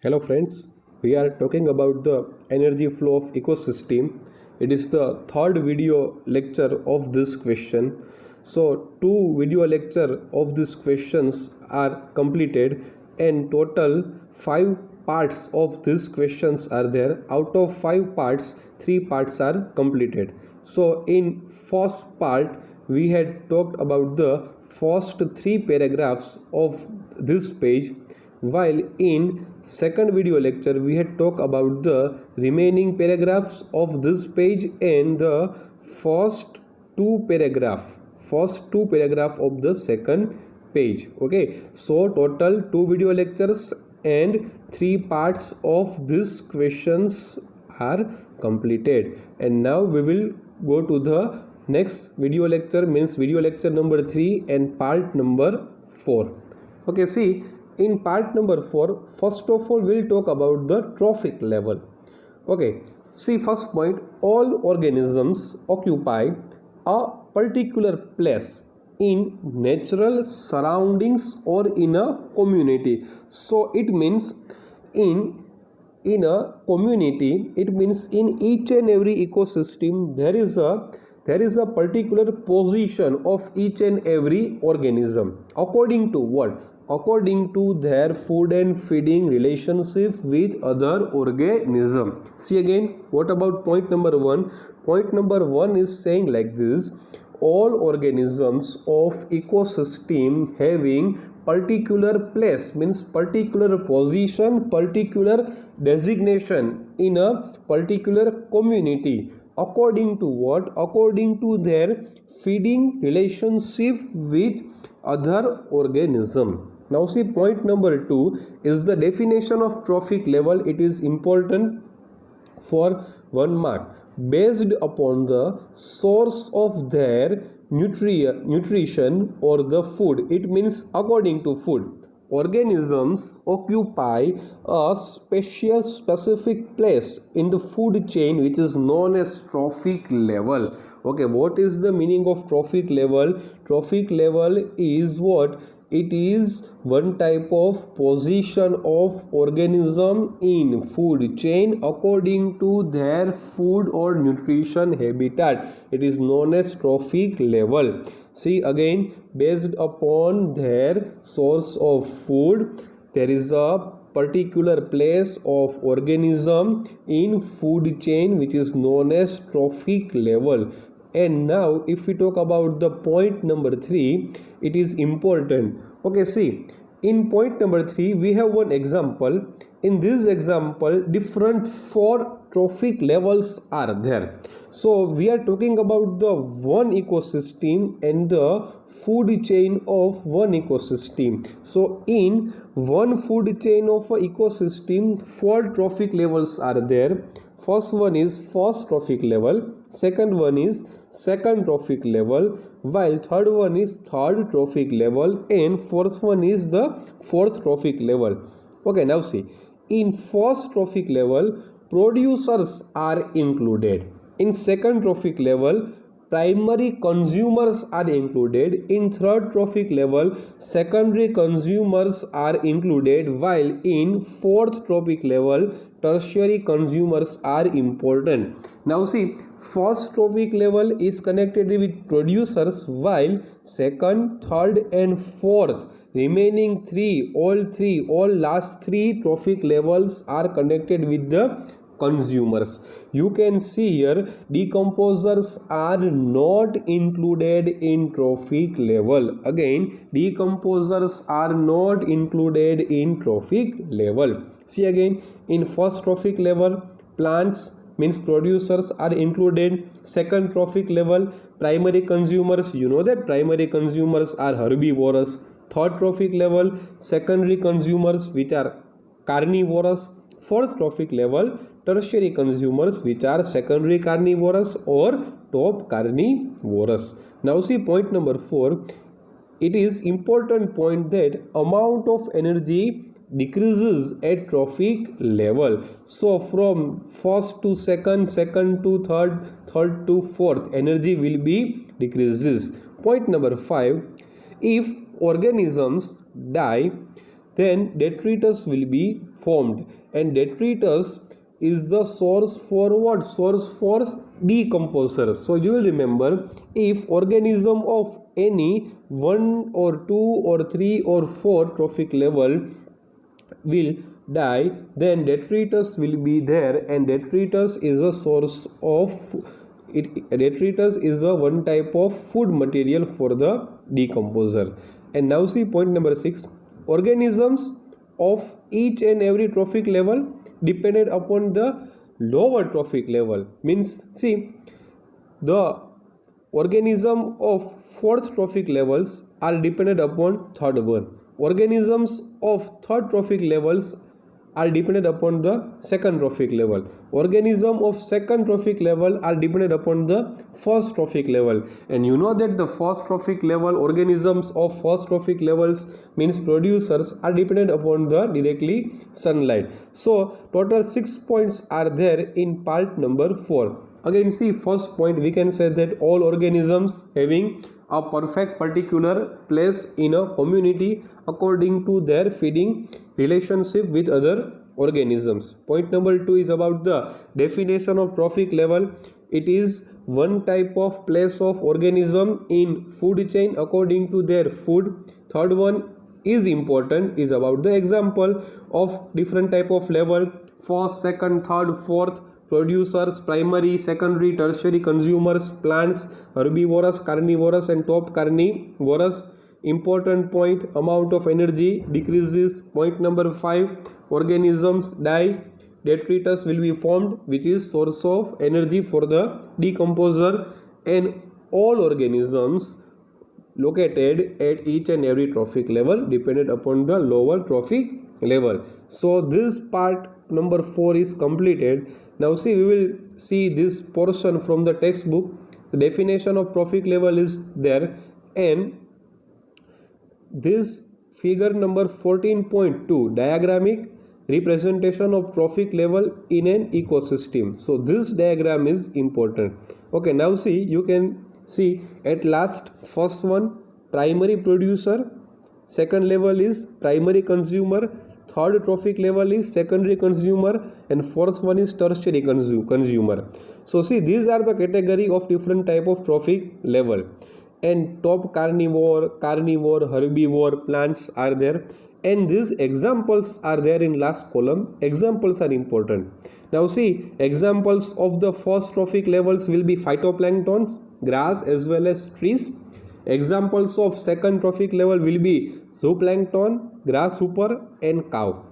Hello friends, we are talking about the energy flow of ecosystem. It is the third video lecture of this question. So two video lecture of these questions are completed and total 5 parts of these questions are there. Out of 5 parts, 3 parts are completed. So in first part we had talked about the first 3 paragraphs of this page, while in second video lecture we had talked about the remaining paragraphs of this page and the first two paragraph of the second page. Okay, so total 2 video lectures and 3 parts of these questions are completed, and now we will go to the next video lecture, means video lecture number 3 and part number 4. Okay, see, in part number 4, first of all we'll talk about the trophic level. Okay, see, first point, all organisms occupy a particular place in natural surroundings or in a community. So it means in a community, it means in each and every ecosystem there is a particular position of each and every organism. According to what? According to their food and feeding relationship with other organism. See again, what about point number 1? Point number 1 is saying like this: all organisms of ecosystem having particular place, means particular position, particular designation in a particular community. According to what? According to their feeding relationship with other organism. Now see, point number 2 is the definition of trophic level. It is important for 1 mark. Based upon the source of their nutrition or the food, it means according to food. Organisms occupy a specific place in the food chain which is known as trophic level. Okay, what is the meaning of trophic level? Trophic level is what? It is one type of position of organism in food chain according to their food or nutrition habitat. It is known as trophic level. See again, based upon their source of food, there is a particular place of organism in food chain which is known as trophic level. And now if we talk about the point number 3, it is important. Okay, see, in point number 3 we have one example. In this example, different 4 trophic levels are there. So we are talking about the one ecosystem and the food chain of one ecosystem. So in one food chain of a ecosystem, 4 trophic levels are there. First one is first trophic level, second one is second trophic level, while third one is third trophic level, and fourth one is the fourth trophic level. Okay, now see, in first trophic level, producers are included. In second trophic level, primary consumers are included. In third trophic level, secondary consumers are included, while in fourth trophic level, tertiary consumers are important. Now see, first trophic level is connected with producers, while second, third and fourth remaining all last 3 trophic levels are connected with the consumers. You can see here, decomposers are not included in trophic level. Again, decomposers are not included in trophic level. See again, in first trophic level, plants means producers are included. Second trophic level, primary consumers, you know that primary consumers are herbivorous. Third trophic level, secondary consumers which are carnivorous. Fourth trophic level, tertiary consumers which are secondary carnivorous or top carnivorous. Now see point number 4. It is important point that amount of energy decreases at trophic level. So from first to second, second to third, third to fourth, energy will be decreases. Point number 5. If organisms die, then detritus will be formed, and detritus is the source for what? Source for decomposers. So you will remember, if organism of any 1 or 2 or 3 or 4 trophic level will die, then detritus will be there, and detritus is a source of it. Detritus is a one type of food material for the decomposer. And now see point number 6. Organisms of each and every trophic level depended upon the lower trophic level. Means, see, the organism of fourth trophic levels are dependent upon third one. Organisms of third trophic levels are dependent upon the second trophic level. Organism of second trophic level are dependent upon the first trophic level. And you know that the first trophic level, organisms of first trophic levels means producers, are dependent upon the directly sunlight. So total 6 points are there in part number 4. Again, see, first point, we can say that all organisms having a perfect particular place in a community according to their feeding relationship with other organisms. Point number 2 is about the definition of trophic level. It is one type of place of organism in food chain according to their food. Third one is important, is about the example of different type of level: first, second, third, fourth. Producers, primary, secondary, tertiary consumers, plants, herbivorous, carnivorous, and top carnivorous. Important point, amount of energy decreases. Point number 5, organisms die, detritus will be formed, which is source of energy for the decomposer, and all organisms located at each and every trophic level depended upon the lower trophic level. So this part number 4 is completed. Now see, we will see this portion from the textbook. The definition of trophic level is there, and this figure number 14.2, diagrammic representation of trophic level in an ecosystem. So this diagram is important. Okay, now see, you can see at last, first one, primary producer, second level is primary consumer, third trophic level is secondary consumer, and fourth one is tertiary consumer. So see, these are the category of different type of trophic level, and top carnivore, herbivore, plants are there, and these examples are there in last column. Examples are important. Now see, examples of the first trophic levels will be phytoplanktons, grass as well as trees. Examples of second trophic level will be zooplankton, grasshopper, and cow.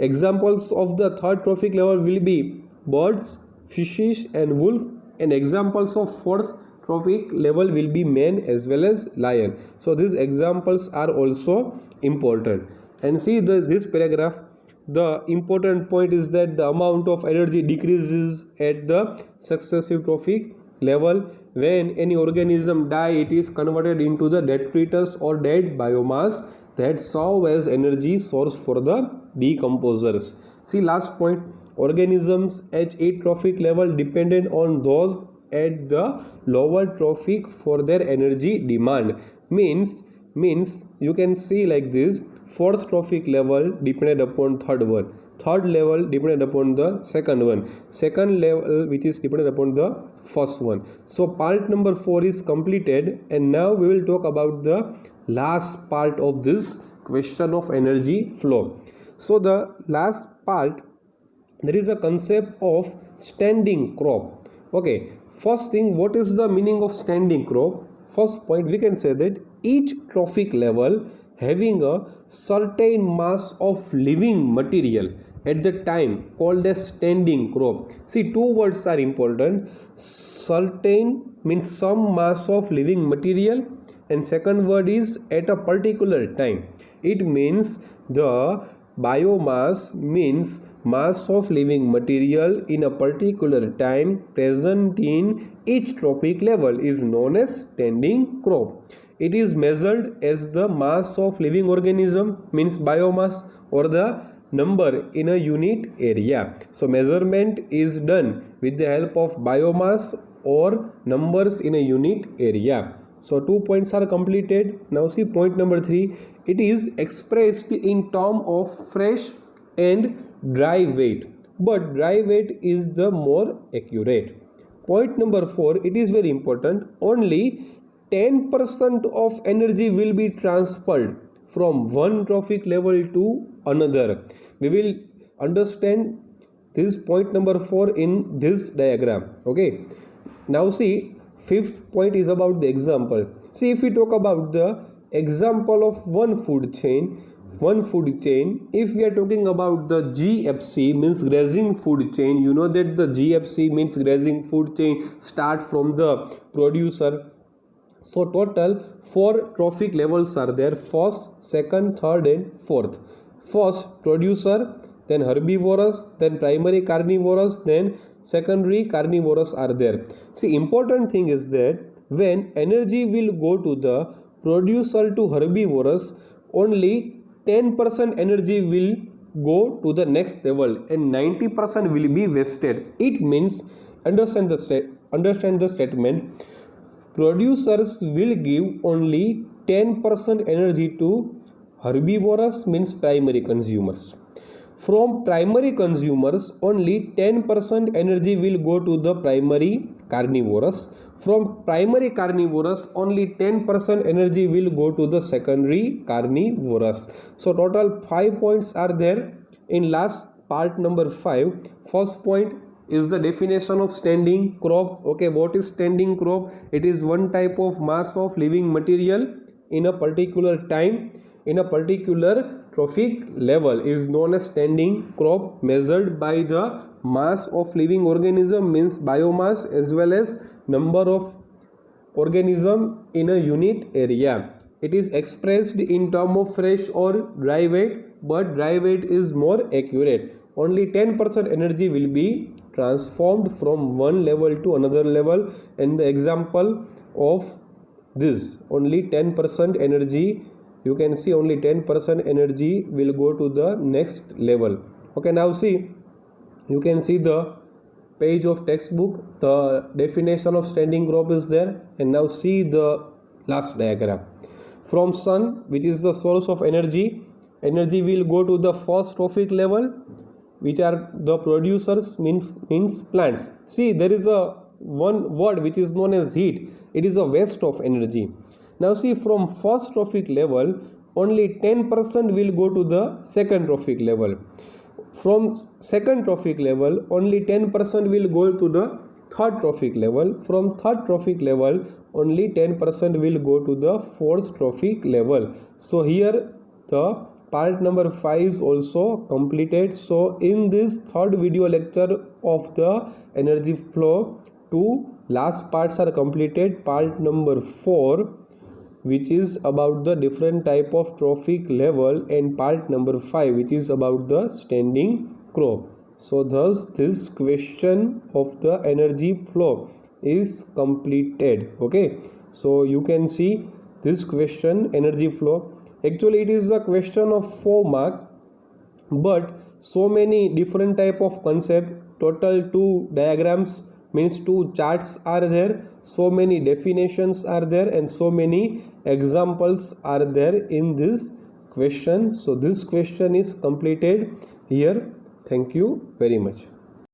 Examples of the third trophic level will be birds, fishes, and wolf. And examples of fourth trophic level will be man as well as lion. So these examples are also important. And see this paragraph, the important point is that the amount of energy decreases at the successive trophic level. When any organism die, it is converted into the detritus or dead biomass that serve as energy source for the decomposers. See last point, organisms at each trophic level dependent on those at the lower trophic for their energy demand. Means you can see like this: fourth trophic level depended upon third one, third level depended upon the second one, second level which is dependent upon the first one. So part number 4 is completed, and now we will talk about the last part of this question of energy flow. So the last part, there is a concept of standing crop. Okay, first thing, what is the meaning of standing crop? First point, we can say that each trophic level having a certain mass of living material at the time called as standing crop. See, two words are important. Certain means some mass of living material, and second word is at a particular time. It means the biomass means mass of living material in a particular time present in each trophic level is known as standing crop. It is measured as the mass of living organism, means biomass, or the number in a unit area. So measurement is done with the help of biomass or numbers in a unit area. So 2 points are completed. Now see point number 3. It is expressed in term of fresh and dry weight, but dry weight is the more accurate. Point number 4, it is very important. Only 10% of energy will be transferred from one trophic level to another. We will understand this point number 4 in this diagram. Okay. Now see, fifth point is about the example. See, if we talk about the example of one food chain, if we are talking about the GFC, means grazing food chain, you know that the GFC means grazing food chain start from the producer. So total 4 trophic levels are there: first, second, third and fourth. First, producer, then herbivorous, then primary carnivorous, then secondary carnivorous are there. See, important thing is that when energy will go to the producer to herbivorous, only 10% energy will go to the next level and 90% will be wasted. It means, understand the statement, producers will give only 10% energy to herbivorous, means primary consumers. From primary consumers, only 10% energy will go to the primary carnivorous. From primary carnivorous, only 10% energy will go to the secondary carnivorous. So total 5 points are there in last part number 5. First point is the definition of standing crop. Okay, what is standing crop? It is one type of mass of living material in a particular time in a particular trophic level is known as standing crop, measured by the mass of living organism, means biomass, as well as number of organism in a unit area. It is expressed in term of fresh or dry weight, but dry weight is more accurate. Only 10% energy will be transformed from one level to another level. And the example of this, only 10% energy, you can see only 10% energy will go to the next level. Okay, now see, you can see the page of textbook, the definition of standing crop is there. And now see the last diagram. From sun, which is the source of energy will go to the first trophic level, which are the producers, means plants. See, there is a one word which is known as heat. It is a waste of energy. Now see, from first trophic level, only 10% will go to the second trophic level. From second trophic level, only 10% will go to the third trophic level. From third trophic level, only 10% will go to the fourth trophic level. So here the part number 5 is also completed. So in this third video lecture of the energy flow, 2 last parts are completed. Part number 4, which is about the different type of trophic level, and part number 5, which is about the standing crop. So thus this question of the energy flow is completed. Okay, so you can see this question, energy flow. Actually it is a question of 4 mark, but so many different type of concept. Total 2 diagrams, means 2 charts are there, so many definitions are there, and so many examples are there in this question. So this question is completed here. Thank you very much.